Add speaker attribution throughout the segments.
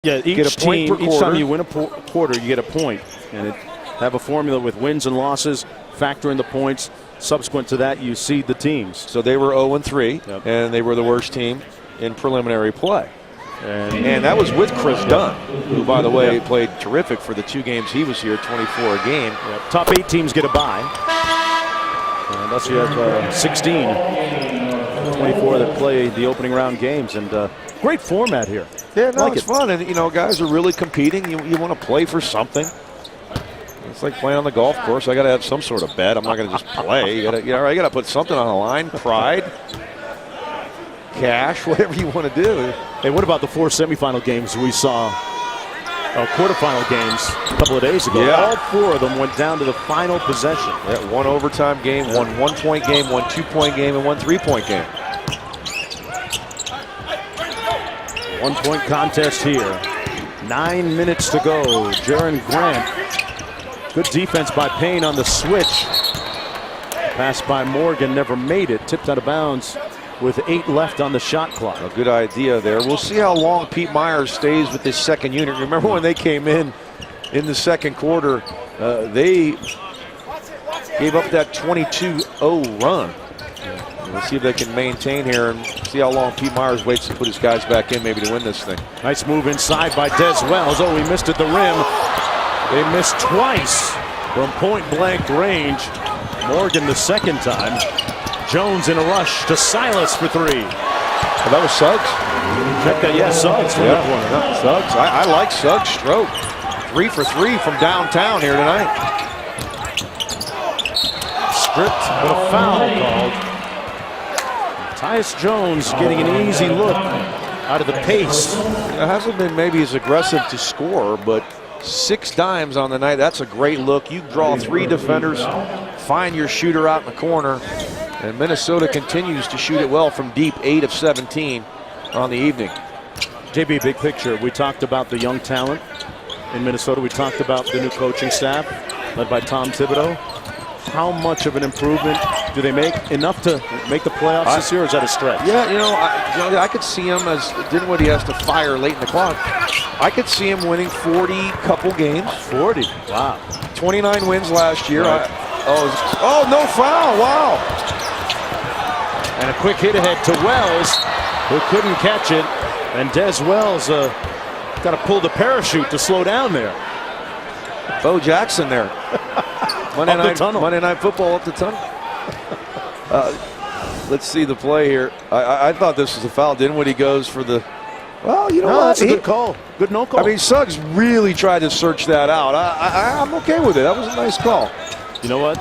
Speaker 1: Yeah,
Speaker 2: Get a point per quarter.
Speaker 1: each time you win a quarter, you get a point. And have a formula with wins and losses, factor in the points. Subsequent to that, you seed the teams.
Speaker 2: So they were 0-3,
Speaker 1: Yep.
Speaker 2: and they were the worst team in preliminary play. And that was with Chris Dunn, who, by the way, played terrific for the 2 games he was here, 24 a game.
Speaker 1: Yep. Top 8 teams get a bye. Unless you have 16, 24 that play the opening round games. And great format here.
Speaker 2: Yeah, no,
Speaker 1: like
Speaker 2: it's fun. And, you know, guys are really competing. You want to play for something. It's like playing on the golf course. I got to have some sort of bet. I'm not going to just play. You got to put something on the line. Pride, cash, whatever you want to do.
Speaker 1: Hey, what about the 4 semifinal games we saw? Quarterfinal games a couple of days ago.
Speaker 2: Yeah.
Speaker 1: All 4 of them went down to the final possession.
Speaker 2: Yeah, 1 overtime game, 1 1-point game, 1 2-point game, and 1 3-point game.
Speaker 1: 1-point contest here. 9 minutes to go. Jaron Grant. Good defense by Payne on the switch. Pass by Morgan, never made it. Tipped out of bounds with 8 left on the shot clock.
Speaker 2: A good idea there. We'll see how long Pete Myers stays with this second unit. Remember when they came in the second quarter, they gave up that 22-0 run. We'll see if they can maintain here and see how long Pete Myers waits to put his guys back in, maybe to win this thing.
Speaker 1: Nice move inside by Des Wells. Oh, he missed at the rim. They missed twice from point-blank range. Morgan the second time. Jones in a rush to Silas for 3.
Speaker 2: Oh, that was Suggs.
Speaker 1: Check that, yeah, Suggs from that one.
Speaker 2: Yeah, Suggs. I like Suggs' stroke. 3 for 3 from downtown here tonight.
Speaker 1: Stripped, but a foul called. Tyus Jones getting an easy look out of the pace.
Speaker 2: It hasn't been maybe as aggressive to score, but 6 dimes on the night. That's a great look. You draw 3 defenders, find your shooter out in the corner, and Minnesota continues to shoot it well from deep, 8 of 17 on the evening.
Speaker 1: JB, big picture. We talked about the young talent in Minnesota. We talked about the new coaching staff led by Tom Thibodeau. How much of an improvement do they make? Enough to make the playoffs this year, or is that a stretch?
Speaker 2: Yeah, you know, I could see him as Dinwiddie has to fire late in the clock. I could see him winning 40 couple games.
Speaker 1: 40, wow.
Speaker 2: 29 wins last year.
Speaker 1: Right.
Speaker 2: Oh, no foul, wow.
Speaker 1: And a quick hit ahead to Wells, who couldn't catch it. And Des Wells got to pull the parachute to slow down there.
Speaker 2: Bo Jackson there. Monday Night Football up the tunnel. Let's see the play here. I thought this was a foul. Dinwiddie goes for the. Well, you know what?
Speaker 1: That's a good call. Good no call.
Speaker 2: I mean, Suggs really tried to search that out. I'm okay with it. That was a nice call.
Speaker 1: You know what?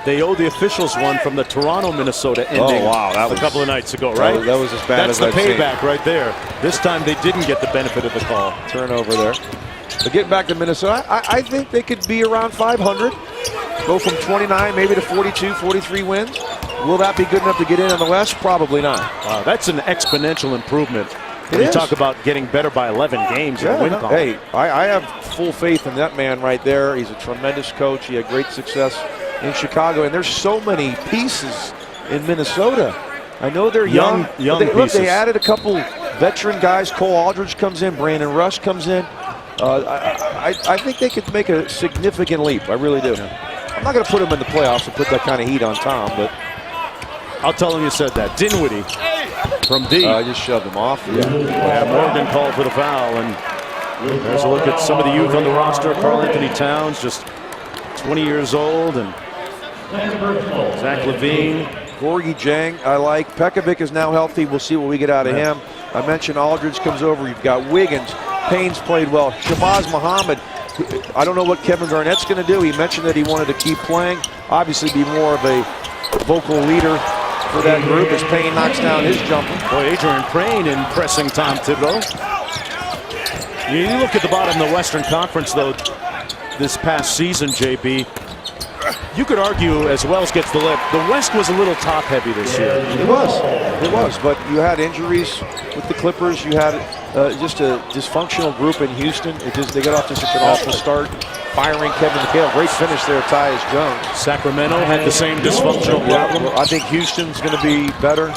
Speaker 1: They owe the officials one from the Toronto-Minnesota ending a couple of nights ago, right?
Speaker 2: That was as bad as I've seen.
Speaker 1: That's the payback right there. This time they didn't get the benefit of the call.
Speaker 2: Turnover there. But getting back to Minnesota, I think they could be around 500. Go from 29 maybe to 42, 43 wins. Will that be good enough to get in the West? Probably not.
Speaker 1: Wow, that's an exponential improvement. When you talk about getting better by 11 games in the win column.
Speaker 2: Hey, I have full faith in that man right there. He's a tremendous coach. He had great success in Chicago. And there's so many pieces in Minnesota. I know they're young pieces. Look, they added a couple veteran guys. Cole Aldridge comes in. Brandon Rush comes in. I think they could make a significant leap. I really do. I'm not going to put them in the playoffs and put that kind of heat on Tom, but
Speaker 1: I'll tell him you said that. Dinwiddie from deep.
Speaker 2: I just shoved him off.
Speaker 1: Yeah, Morgan called for the foul, and there's a look at some of the youth on the roster. Karl Anthony Towns, just 20 years old, and Zach LaVine.
Speaker 2: Gorgie Jang, I like. Pekovic is now healthy. We'll see what we get out of him. I mentioned Aldridge comes over. You've got Wiggins. Payne's played well. Shabazz Muhammad. I don't know what Kevin Garnett's going to do. He mentioned that he wanted to keep playing. Obviously be more of a vocal leader for that group as Payne knocks down his jumper.
Speaker 1: Boy, Adrian Payne impressing Tom Thibodeau. You look at the bottom of the Western Conference, though, this past season, JB. You could argue, as Wells gets the lip, the West was a little top-heavy this year.
Speaker 2: It was. But you had injuries with the Clippers. You had just a dysfunctional group in Houston. They got off to such an awful start. Firing Kevin McHale. Great finish there, Tyus Jones.
Speaker 1: Sacramento had the same dysfunctional problem.
Speaker 2: Well, I think Houston's going to be better.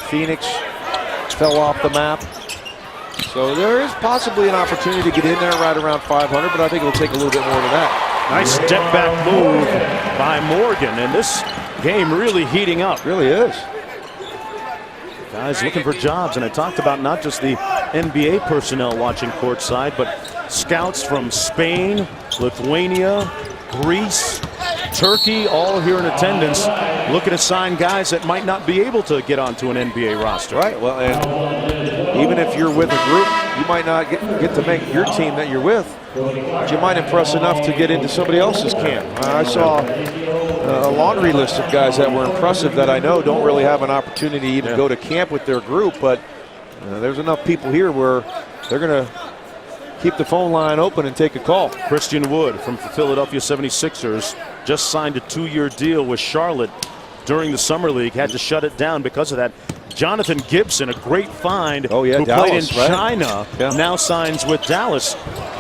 Speaker 2: Phoenix fell off the map. So there is possibly an opportunity to get in there right around 500, but I think it'll take a little bit more than that.
Speaker 1: Nice step back move by Morgan, and this game really heating up.
Speaker 2: Really is.
Speaker 1: Guys looking for jobs, and I talked about not just the NBA personnel watching courtside, but scouts from Spain, Lithuania, Greece, Turkey, all here in attendance, looking to sign guys that might not be able to get onto an NBA roster.
Speaker 2: Right. Well, and even if you're with a group, you might not get to make your team that you're with, but you might impress enough to get into somebody else's camp. I saw a laundry list of guys that were impressive that I know don't really have an opportunity to even go to camp with their group, but there's enough people here where they're going to keep the phone line open and take a call.
Speaker 1: Christian Wood from the Philadelphia 76ers just signed a 2-year deal with Charlotte during the summer league. Had to shut it down because of that. Jonathan Gibson, a great find, who
Speaker 2: Dallas,
Speaker 1: played in China, now signs with Dallas.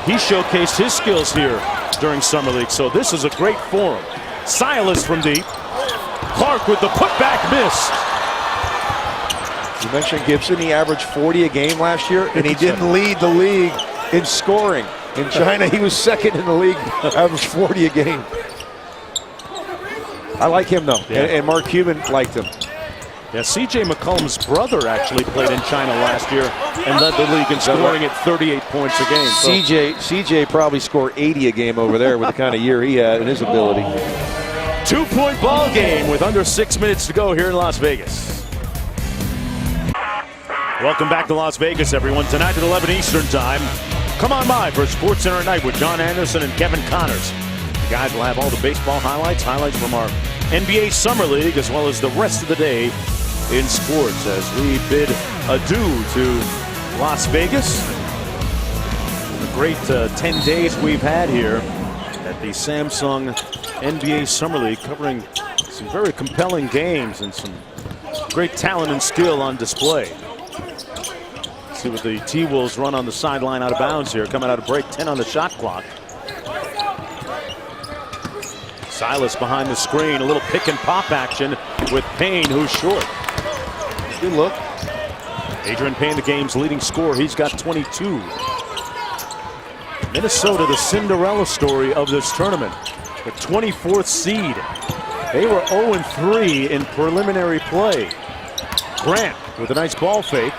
Speaker 1: He showcased his skills here during summer league, so this is a great forum. Silas from deep. Clark with the putback miss.
Speaker 2: You mentioned Gibson. He averaged 40 a game last year, and he didn't lead the league in scoring. In China, he was second in the league, averaged 40 a game. I like him, though, and Mark Cuban liked him.
Speaker 1: Yeah, C.J. McCollum's brother actually played in China last year and led the league in scoring at 38 points a game. So.
Speaker 2: C.J. probably scored 80 a game over there with the kind of year he had and his ability.
Speaker 1: 2-point ball game with under 6 minutes to go here in Las Vegas. Welcome back to Las Vegas, everyone. Tonight at 11 Eastern Time. Come on by for Sports Center at Night with John Anderson and Kevin Connors. The guys will have all the baseball highlights from our NBA Summer League, as well as the rest of the day in sports, as we bid adieu to Las Vegas. The great 10 days we've had here at the Samsung NBA Summer League, covering some very compelling games and some great talent and skill on display. See what the T-Wolves run on the sideline out of bounds here, coming out of break. 10 on the shot clock. Silas behind the screen, a little pick and pop action with Payne, who's short.
Speaker 2: Good look.
Speaker 1: Adrian Payne, the game's leading scorer. He's got 22. Minnesota, the Cinderella story of this tournament. The 24th seed. They were 0-3 in preliminary play. Grant with a nice ball fake.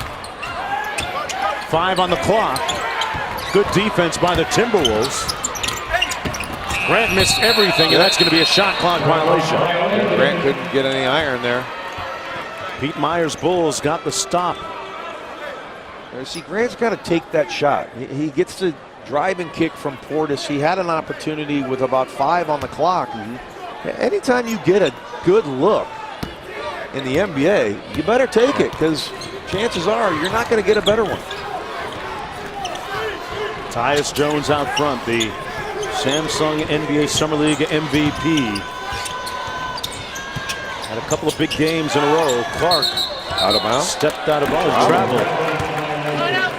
Speaker 1: 5 on the clock. Good defense by the Timberwolves. Grant missed everything, and that's going to be a shot clock violation.
Speaker 2: Grant couldn't get any iron there.
Speaker 1: Pete Myers' Bulls got the stop.
Speaker 2: See, Grant's got to take that shot. He gets the drive and kick from Portis. He had an opportunity with about 5 on the clock. Anytime you get a good look in the NBA, you better take it, because chances are you're not going to get a better one.
Speaker 1: Tyus Jones out front, the Samsung NBA Summer League MVP. Had a couple of big games in a row. Clark
Speaker 2: out of bounds.
Speaker 1: Stepped out of bounds. Traveled.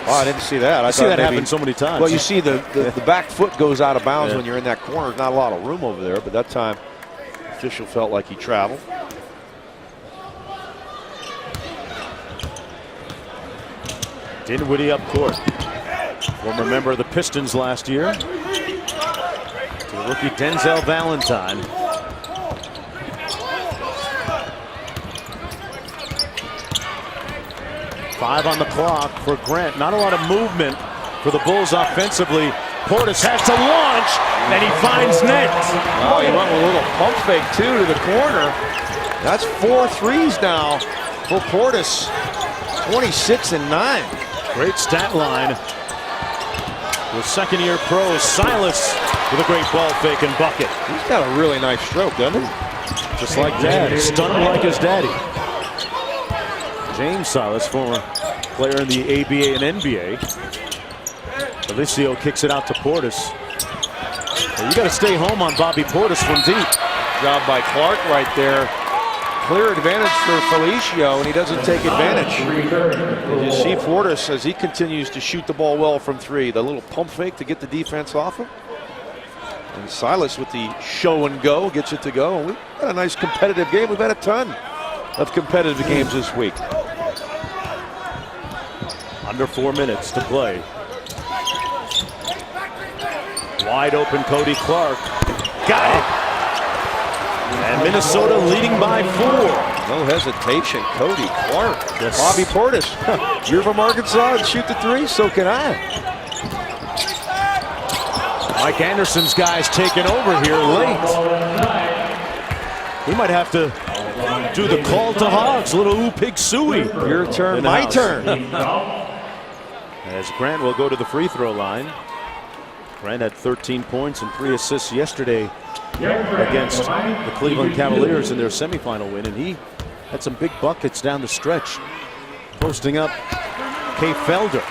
Speaker 2: Oh, I didn't see that. I
Speaker 1: see that happen so many times.
Speaker 2: Well, you see the back foot goes out of bounds when you're in that corner. There's not a lot of room over there, but that time the official felt like he traveled.
Speaker 1: Dinwiddie up court. Former member of the Pistons last year. To the rookie Denzel Valentine. Five on the clock for Grant. Not a lot of movement for the Bulls offensively. Portis has to launch, and he finds net.
Speaker 2: Oh, he went with a little pump fake, too, to the corner. That's 4 threes now for Portis. 26 and 9.
Speaker 1: Great stat line. The second-year pro, Silas, with a great ball fake and bucket.
Speaker 2: He's got a really nice stroke, doesn't he?
Speaker 1: Just like Dad. Stunned like his daddy. James Silas, former player in the ABA and NBA. Alicio kicks it out to Portis. Well, you got to stay home on Bobby Portis from deep.
Speaker 2: Job by Clark right there. Clear advantage for Felicio, and he doesn't take advantage. You see Portis as he continues to shoot the ball well from 3. The little pump fake to get the defense off him. And Silas with the show and go gets it to go. And we've had a nice competitive game. We've had a ton of competitive games this week.
Speaker 1: Under 4 minutes to play. Wide open Cody Clark. Got it. And Minnesota leading by 4.
Speaker 2: No hesitation. Cody Clark.
Speaker 1: Yes.
Speaker 2: Bobby Portis. You're from Arkansas and shoot the 3, so can I.
Speaker 1: Mike Anderson's guys taking over here late. We might have to do the call to hogs. Little ooh pig suey.
Speaker 2: Your turn, my turn.
Speaker 1: As Grant will go to the free throw line. Grant had 13 points and 3 assists yesterday against the Cleveland Cavaliers in their semifinal win, and he had some big buckets down the stretch, posting up Kay Felder,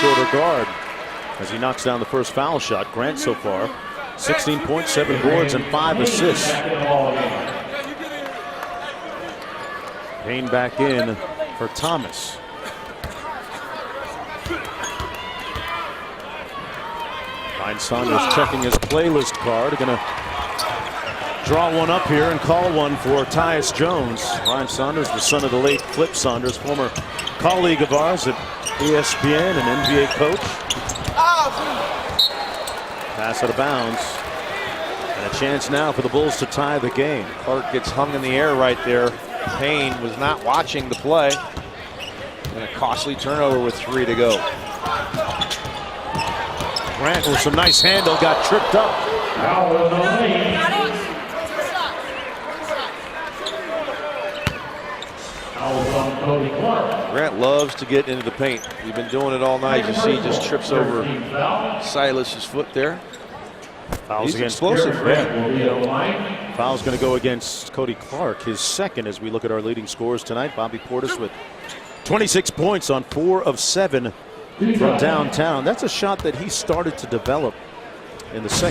Speaker 1: shorter guard, as he knocks down the first foul shot. Grant so far 16 points, 7 boards, and 5 assists. Payne back in for Thomas. Ryan Saunders checking his playlist card. Going to draw one up here and call one for Tyus Jones. Ryan Saunders, the son of the late Flip Saunders, former colleague of ours at ESPN and NBA coach. Pass out of bounds. And a chance now for the Bulls to tie the game.
Speaker 2: Clark gets hung in the air right there. Payne was not watching the play. And a costly turnover with 3 to go.
Speaker 1: Grant with some nice handle, got tripped up.
Speaker 2: Grant loves to get into the paint. We've been doing it all night. You see, he just trips over Silas's foot there.
Speaker 1: Fouls against
Speaker 2: explosive.
Speaker 1: Foul's going to go against Cody Clark, his second, as we look at our leading scorers tonight. Bobby Portis with 26 points on 4 of 7 from downtown. That's a shot that he started to develop in the second.